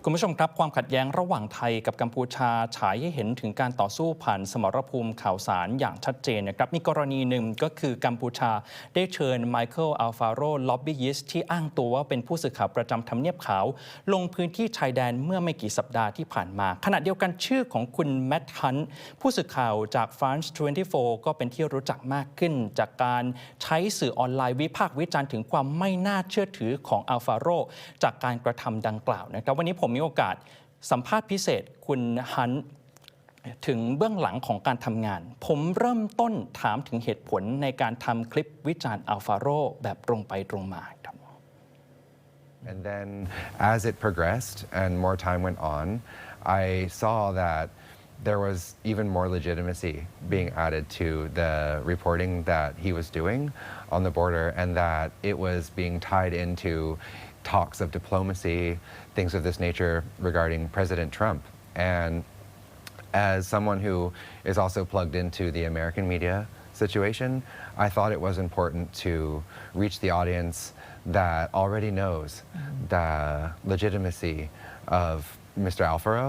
คุณผู้ชมครับความขัดแย้งระหว่างไทยกับกัมพูชาฉายให้เห็นถึงการต่อสู้ผ่านสมรภูมิข่าวสารอย่างชัดเจนนะครับมีกรณีหนึ่งก็คือกัมพูชาได้เชิญไมเคิลอัลฟาโรล็อบบี้ยิสที่อ้างตัวว่าเป็นผู้สื่อข่าวประจำทำเนียบขาวลงพื้นที่ชายแดนเมื่อไม่กี่สัปดาห์ที่ผ่านมาขณะเดียวกันชื่อของคุณแมตต์ฮันต์ผู้สื่อข่าวจาก France 24 ก็เป็นที่รู้จักมากขึ้นจากการใช้สื่อออนไลน์วิพากษ์วิจารณ์ถึงความไม่น่าเชื่อถือของอัลฟาโรจากการกระทำดังกล่าวนะครับวันนี้ผมมีโอกาสสัมภาษณ์พิเศษคุณฮันต์ถึงเบื้องหลังของการทำงานผมเริ่มต้นถามถึงเหตุผลในการทำคลิปวิจารณ์อัลฟาโรแบบตรงไปตรงมาครับ And then as it progressed and more time went on, I saw that there was even more legitimacy being added to the reporting that he was doing on the border and that it was being tied into talks of diplomacy, things of this nature regarding President Trump. And as someone who is also plugged into the American media situation, I thought it was important to reach the audience that already knows the legitimacy of Mr. Alfaro,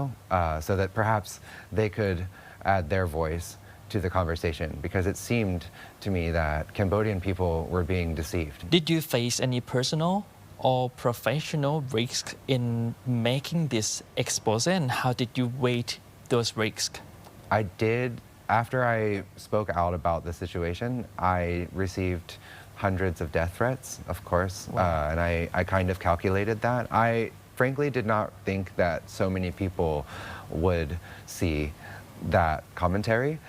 so that perhaps they could add their voice to the conversation, because it seemed to me that Cambodian people were being deceived. Did you face any personal or professional risks in making this expose, and how did you weigh those risks? I did. After I spoke out about the situation, I received hundreds of death threats, of course, wow. And I kind of calculated that. I frankly did not think that so many people would see that commentary,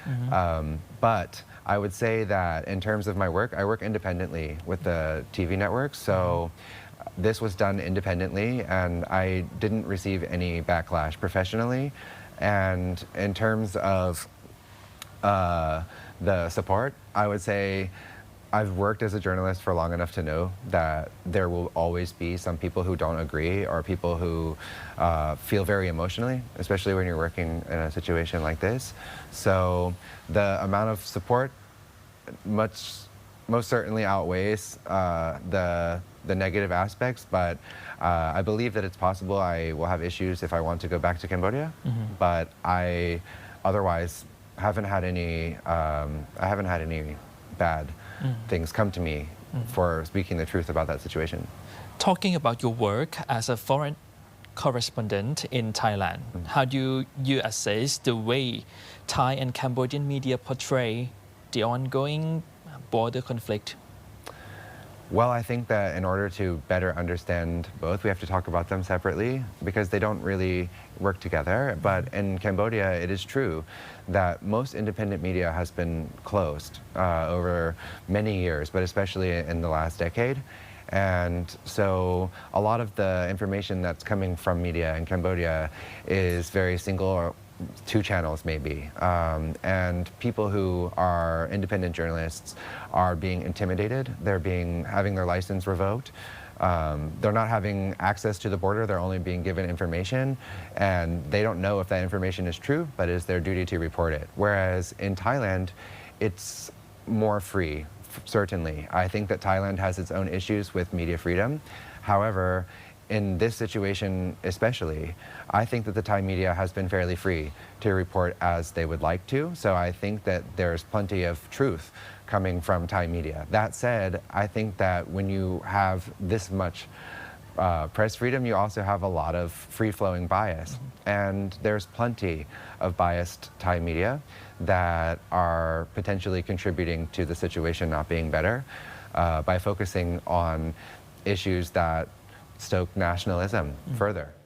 but I would say that in terms of my work, I work independently with the TV network, so this was done independently and I didn't receive any backlash professionally. And in terms of the support, I would say I've worked as a journalist for long enough to know that there will always be some people who don't agree or people who feel very emotionally, especially when you're working in a situation like this. So the amount of support most certainly outweighs the negative aspects, but I believe that it's possible I will have issues if I want to go back to Cambodia, but I otherwise haven't had any bad things come to me for speaking the truth about that situation. Talking about your work as a foreign correspondent in Thailand, how do you assess the way Thai and Cambodian media portray the ongoing border conflict? Well, I think that in order to better understand both, we have to talk about them separately because they don't really work together. But in Cambodia, it is true that most independent media has been closed over many years, but especially in the last decade. And so a lot of the information that's coming from media in Cambodia is very single or two channels maybe, and people who are independent journalists are being intimidated. They're having their license revoked. They're not having access to the border. They're only being given information, and they don't know if that information is true, but it's their duty to report it. Whereas in Thailand, it's more free, certainly. I think that Thailand has its own issues with media freedom. However, in this situation especially, I think that the Thai media has been fairly free to report as they would like to. So I think that there's plenty of truth coming from Thai media. That said, I think that when you have this much press freedom, you also have a lot of free-flowing bias. And there's plenty of biased Thai media that are potentially contributing to the situation not being better by focusing on issues that stoke nationalism further.